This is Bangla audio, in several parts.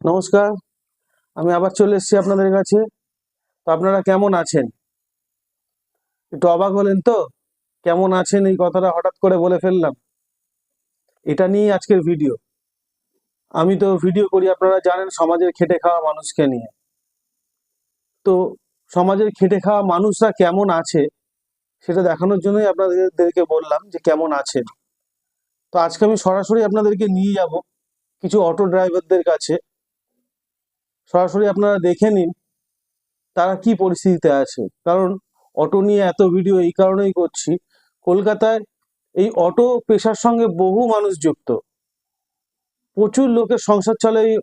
নমস্কার, আমি আবার চলে এসেছি আপনাদের কাছে। তো আপনারা কেমন আছেন? একটু অবাক হলেন তো? কেমন আছেন এই কথাটা হঠাৎ করে বলে ফেললাম। এটা নিয়েই আজকের ভিডিও। আমি তো ভিডিও করি আপনারা জানেন সমাজের খেটে খাওয়া মানুষকে নিয়ে। তো সমাজের খেটে খাওয়া মানুষরা কেমন আছে সেটা দেখানোর জন্যই আপনাদেরকে বললাম যে কেমন আছেন। তো আজকে আমি সরাসরি আপনাদেরকে নিয়ে যাব কিছু অটো ড্রাইভারদের কাছে। সরাসরি আপনারা দেখে নিন তারা কি পরিস্থিতিতে আছে। কারণ অটো নিয়ে এত ভিডিও এই কারণেই করছি, কলকাতায় এই অটো পেশার সঙ্গে বহু মানুষ যুক্ত। প্রচুর লোকের সংসার চলে এই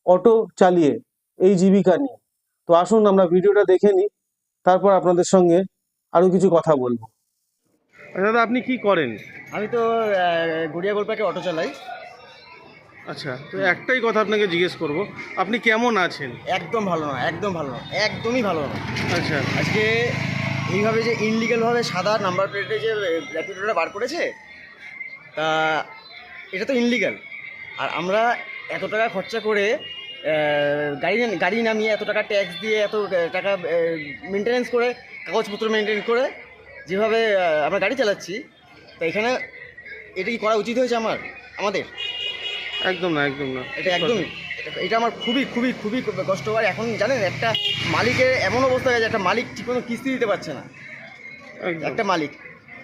অটো চালিয়ে, এই জীবিকা নিয়ে। তো আসুন আমরা ভিডিওটা দেখে নিই, তারপর আপনাদের সঙ্গে আরো কিছু কথা বলবো। দাদা আপনি কি করেন? আমি তো গড়িয়া গোলপাকে অটো চালাই। আচ্ছা, তো একটাই কথা আপনাকে জিজ্ঞেস করব, আপনি কেমন আছেন? একদম ভালো না, একদম ভালো না, একদমই ভালো না। আচ্ছা, আজকে এইভাবে যে ইনলিগালভাবে সাদা নাম্বার প্লেটে যে র্যাপিডোটা বার করেছে, তা এটা তো ইনলিগাল। আর আমরা এত টাকা খরচা করে গাড়ি নামিয়ে এত টাকা ট্যাক্স দিয়ে এত টাকা মেনটেনেন্স করে, কাগজপত্র মেনটেন করে যেভাবে আমরা গাড়ি চালাচ্ছি, তা এখানে এটা কি করা উচিত হয়েছে আমাদের? একদম না, একদম না, এটা একদমই, এটা আমার খুবই খুবই খুবই কষ্টকর। এখন জানেন একটা মালিকের এমন অবস্থা হয়েছে, একটা মালিক ঠিক মতো কিস্তি দিতে পারছে না। একটা মালিক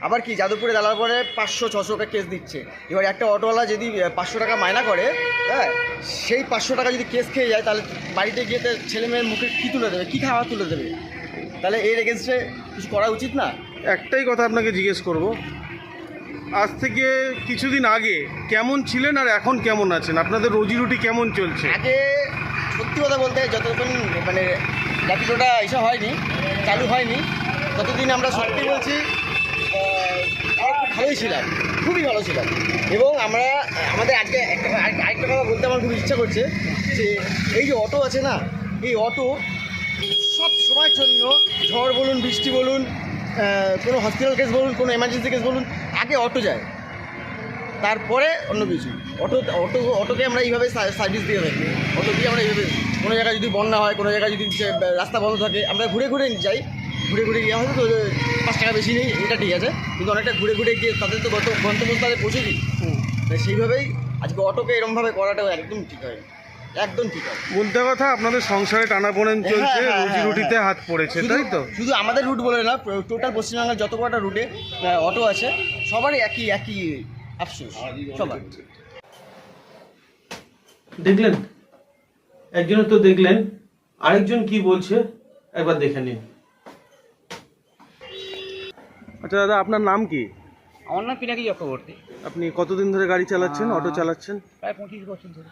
আবার কি যাদবপুরে দালার পরে 500-600 টাকা কেস দিচ্ছে। এবার একটা অটোওয়ালা যদি 500 টাকা মায়না করে, হ্যাঁ, সেই 500 টাকা যদি কেস খেয়ে যায়, তাহলে বাড়িতে গিয়ে তার ছেলে মেয়ের মুখে কী তুলে দেবে, কী খাওয়া তুলে দেবে? তাহলে এর এগেনস্টে কিছু করা উচিত না? একটাই কথা আপনাকে জিজ্ঞেস করব, আজ থেকে কিছুদিন আগে কেমন ছিলেন আর এখন কেমন আছেন? আপনাদের রুজি রুটি কেমন চলছে? আগে সত্যি কথা বলতে যতক্ষণ মানে র্যাপিডোটা এসব হয়নি, চালু হয়নি, ততদিন আমরা সত্যি বলছি আমরা খুব ভালোই ছিলাম, খুবই ভালো ছিলাম। এবং আমরা আমাদের আজকে আরেকটা কথা বলতে আমার খুব ইচ্ছা করছে যে এই যে অটো আছে না, এই অটো সব সময়ের জন্য, ঝড় বলুন, বৃষ্টি বলুন, কোনো হসপিটাল কেস বলুন, কোনো এমার্জেন্সি কেস বলুন, আগে অটো যায়, তারপরে অন্য কিছু। অটোকে আমরা এইভাবে সার্ভিস দিয়ে থাকি। অটো দিয়ে আমরা এইভাবে কোনো জায়গায় যদি বন্যা হয়, কোনো জায়গায় যদি রাস্তা বন্ধ থাকে, আমরা ঘুরে ঘুরে যাই। ঘুরে ঘুরে গিয়ে হয়তো 5 টাকা বেশি নেই, এটা ঠিক আছে, কিন্তু অনেকটা ঘুরে ঘুরে গিয়ে তাদের তো গন্তব্যস্থলে পৌঁছে দিই। তাই সেইভাবেই আজকে অটোকে এরমভাবে করাটাও একদম ঠিক হয়, একদম ঠিক হয়। বলতে কথা আপনাদের সংসারে টানাপোড়েন চলছে, রুজি রুটিতে হাত পড়েছে, তাই তো? শুধু আমাদের রুট বলে না, টোটাল পশ্চিমবাংলার যত কটা রুটে অটো আছে সবারই একই আফসোস সবার। দেখলেন, একজনের তো দেখলেন, আরেকজন কি বলছে একবার দেখে নিন। আচ্ছা দাদা, আপনার নাম কি? আমার নাম পিনাকি চক্রবর্তী। আপনি কতদিন ধরে গাড়ি চালাচ্ছেন, অটো চালাচ্ছেন? প্রায় 25 বছর ধরে।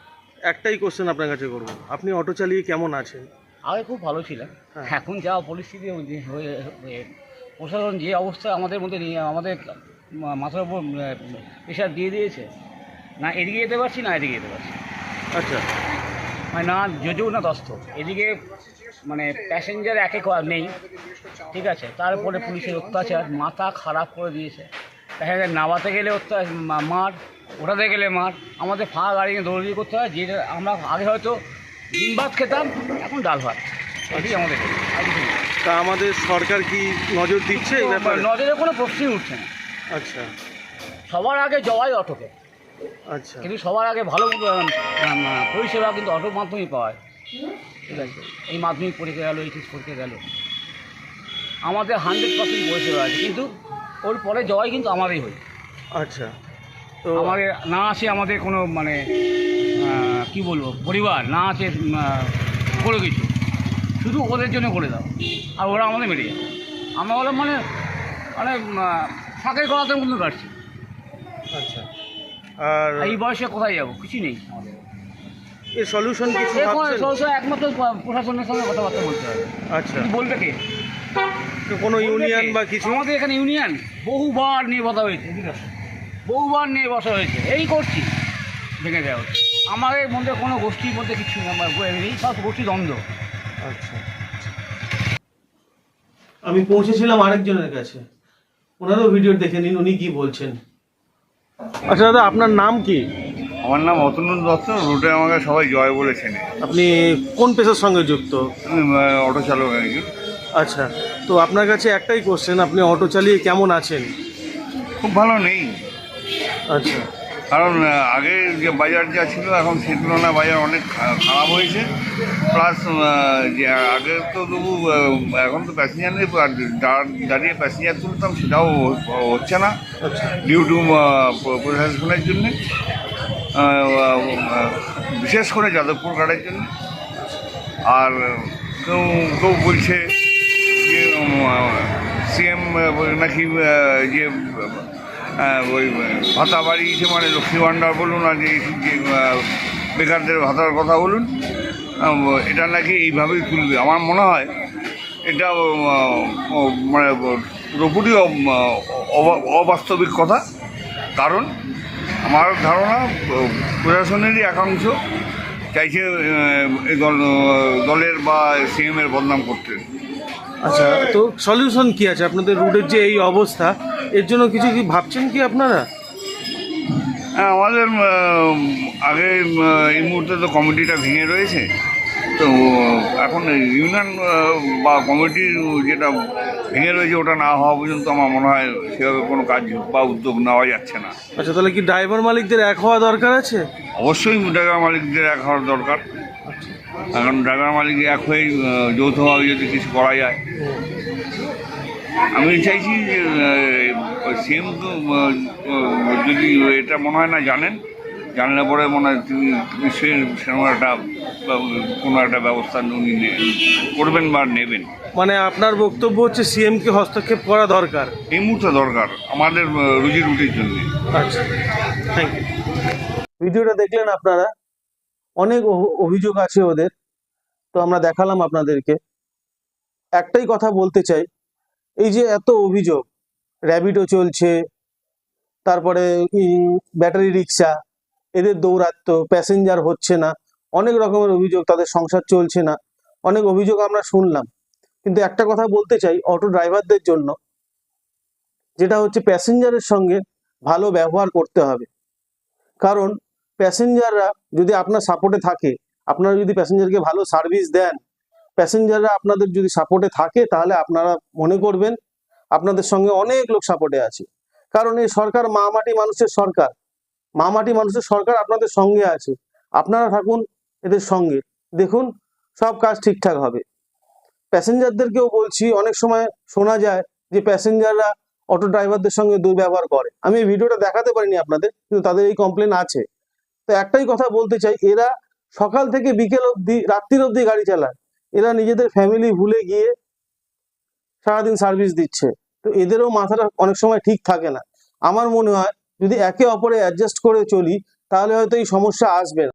একটাই কোশ্চেন আপনার কাছে করবো, আপনি অটো চালিয়ে কেমন আছেন? আগে খুব ভালো ছিলাম। হ্যাঁ। এখন যা পরিস্থিতি প্রশাসন যে অবস্থা আমাদের মধ্যে নিয়ে আমাদের মাথার উপর প্রেশার দিয়ে দিয়েছে, না এদিকে যেতে পারছি না এদিকে যেতে পারছি। আচ্ছা, মানে না যদিও না দস্ত, এদিকে মানে প্যাসেঞ্জার একে নেই, ঠিক আছে, তারপরে পুলিশের অত্যাচার মাথা খারাপ করে দিয়েছে। প্যাসেঞ্জার নামাতে গেলে মার, ওঠাতে গেলে মার, আমাদের ফাঁকা গাড়ি নিয়ে দৌড়ি করতে হয়। যেটা আমরা আগে হয়তো ডিম ভাত খেতাম, এখন ডাল ভাত, এটাই আমাদের। তা আমাদের সরকার কি নজর দিচ্ছে এই ব্যাপারে? নজরের কোনো প্রশ্নই উঠছে না। আচ্ছা সবার আগে জবাই অটোকে, আচ্ছা, কিন্তু সবার আগে ভালো পরিষেবা কিন্তু অটোর মাধ্যমেই পাওয়া যায়, ঠিক আছে। এই মাধ্যমিক পরীক্ষা গেল, এইচএস পরীক্ষা গেল, আমাদের 100% পরিষেবা আছে, কিন্তু ওর পরে জবাই কিন্তু আমাদেরই হয়। আচ্ছা, তো আমাদের না আছে, আমাদের কোনো মানে কি বলবো, পরিবার না আছে, কোনো কিছু, শুধু ওদের জন্য করে দাও, আর ওরা আমাদের মেরে যাবে। আমরা বললাম মানে মানে ফাঁকের গলাতে কিন্তু কাটছি। আচ্ছা, আর এই বয়সে কোথায় যাবো, কিছু নেই আমাদের। এর সলিউশন কিছু ভাবছেন? একমাত্র প্রশাসনের সঙ্গে কথাবার্তা বলতে হবে। আচ্ছা, কিন্তু বলবে কে? তো কোনো ইউনিয়ন বা কিছু? আমাদের এখানে ইউনিয়ন বহুবার নিয়ে বসা হয়েছে, বহুবার নিয়ে বসা হয়েছে, এই করছি ভেঙে দেওয়া হচ্ছে। আমাদের মধ্যে কোনো গোষ্ঠীর মধ্যে কিছু নেই, আমরা সব গোষ্ঠী দ্বন্দ্ব। আচ্ছা, আমি পৌঁছেছিলাম আরেকজনের কাছে, ওনারও ভিডিও দেখে নিন উনি কি বলছেন। আচ্ছা দাদা, আপনার নাম কি? আমার নাম অতনু দত্ত। রুটে আমাকে সবাই জয় বলে চেনে। আপনি কোন পেশার সঙ্গে যুক্ত? আমি অটো চালক একজন। আচ্ছা, তো আপনার কাছে একটাই কোশ্চেন, আপনি অটো চালিয়ে কেমন আছেন? খুব ভালো নেই, আচ্ছা, কারণ আগে যে বাজার যা ছিল এখন সেই তুলনায় বাজার অনেক খারাপ হয়েছে। প্লাস যে আগে তো তবু এখন তো প্যাসেঞ্জার নেই, আর দাঁড়িয়ে প্যাসেঞ্জার তুলতাম সেটাও হচ্ছে না আচ্ছা, ডিউ টু প্রশাসনের জন্যে, বিশেষ করে যাদবপুর ঘাটের জন্য। আর কেউ কেউ বলছে যে সিএম নাকি যে ওই ভাতা বাড়িয়েছে, মানে লক্ষ্মী ভাণ্ডার বলুন আর যে বেকারদের ভাতার কথা বলুন, এটা নাকি এইভাবেই তুলবে। আমার মনে হয় এটা মানে পুরোপুরি অবাস্তবিক কথা। কারণ আমার ধারণা প্রশাসনেরই একাংশ চাইছে এই দলের বা সিএমের বদনাম করতে। আচ্ছা, তো সলিউশন কি আছে আপনাদের রুটের যে এই অবস্থা, এর জন্য কিছু কি ভাবছেন কি আপনারা? হ্যাঁ, আমাদের আগে এই মুহূর্তে তো কমিটিটা ভেঙে রয়েছে, তো এখন ইউনিয়ন বা কমিটির যেটা ভেঙে রয়েছে ওটা না হওয়া পর্যন্ত আমার মনে হয় সেভাবে কোনো কাজ বা উদ্যোগ নেওয়া যাচ্ছে না। আচ্ছা, তাহলে কি ড্রাইভার মালিকদের এক হওয়া দরকার আছে? অবশ্যই ড্রাইভার মালিকদের এক হওয়ার দরকার। এখন ড্রাইভার মালিক এক হয়ে যৌথভাবে যদি কিছু করা যায়। আমি চাইছি যে সিএম তো যদি এটা মনে হয় না জানলে পরে মনে হয় তিনি নিশ্চয়ই সেরকম একটা কোনো একটা ব্যবস্থা উনি করবেন বা নেবেন। মানে আপনার বক্তব্য হচ্ছে সিএমকে হস্তক্ষেপ করা দরকার এই মুহূর্তে দরকার আমাদের রুজি রুটির জন্য। আচ্ছা, থ্যাংক ইউ। ভিডিওটা দেখলেন আপনারা, অনেক অভিযোগ আছে ওদের, তো আমরা দেখালাম আপনাদেরকে। একটাই কথা বলতে চাই, এই যে এত অভিযোগ, র্যাপিডো চলছে, তারপরে ব্যাটারি রিক্সা, এদের দৌরাত্ম্য, প্যাসেঞ্জার হচ্ছে না, অনেক রকমের অভিযোগ, তাদের সংসার চলছে না, অনেক অভিযোগ আমরা শুনলাম। কিন্তু একটা কথা বলতে চাই অটো ড্রাইভারদের জন্য, যেটা হচ্ছে প্যাসেঞ্জারের সঙ্গে ভালো ব্যবহার করতে হবে। কারণ প্যাসেঞ্জাররা যদি আপনার সাপোর্টে থাকে, আপনারা যদি প্যাসেঞ্জারকে ভালো সার্ভিস দেন, প্যাসেঞ্জাররা আপনাদের যদি সাপোর্টে থাকে, তাহলে আপনারা মনে করবেন আপনাদের সঙ্গে অনেক লোক সাপোর্টে আছে। কারণ এই সরকার মাটি মানুষের সরকার, মাটি মানুষের সরকার আপনাদের সঙ্গে আছে। আপনারা থাকুন এদের সঙ্গে, দেখুন সব কাজ ঠিকঠাক হবে। প্যাসেঞ্জারদেরকেও বলছি, অনেক সময় শোনা যায় যে প্যাসেঞ্জাররা অটো ড্রাইভারদের সঙ্গে দুর্ব্যবহার করে। আমি এই ভিডিওটা দেখাতে পারিনি আপনাদের, কিন্তু তাদের এই কমপ্লেন আছে। তো একটাই কথা বলতে চাই, এরা সকাল থেকে বিকেল অবধি, রাত্রির অবধি গাড়ি চালায়, এরা নিজেদের ফ্যামিলি ভুলে গিয়ে সারাদিন সার্ভিস দিচ্ছে। তো এদেরও মাথাটা অনেক সময় ঠিক থাকে না। আমার মনে হয় যদি একে অপরে অ্যাডজাস্ট করে চলি, তাহলে হয়তো এই সমস্যা আসবে না।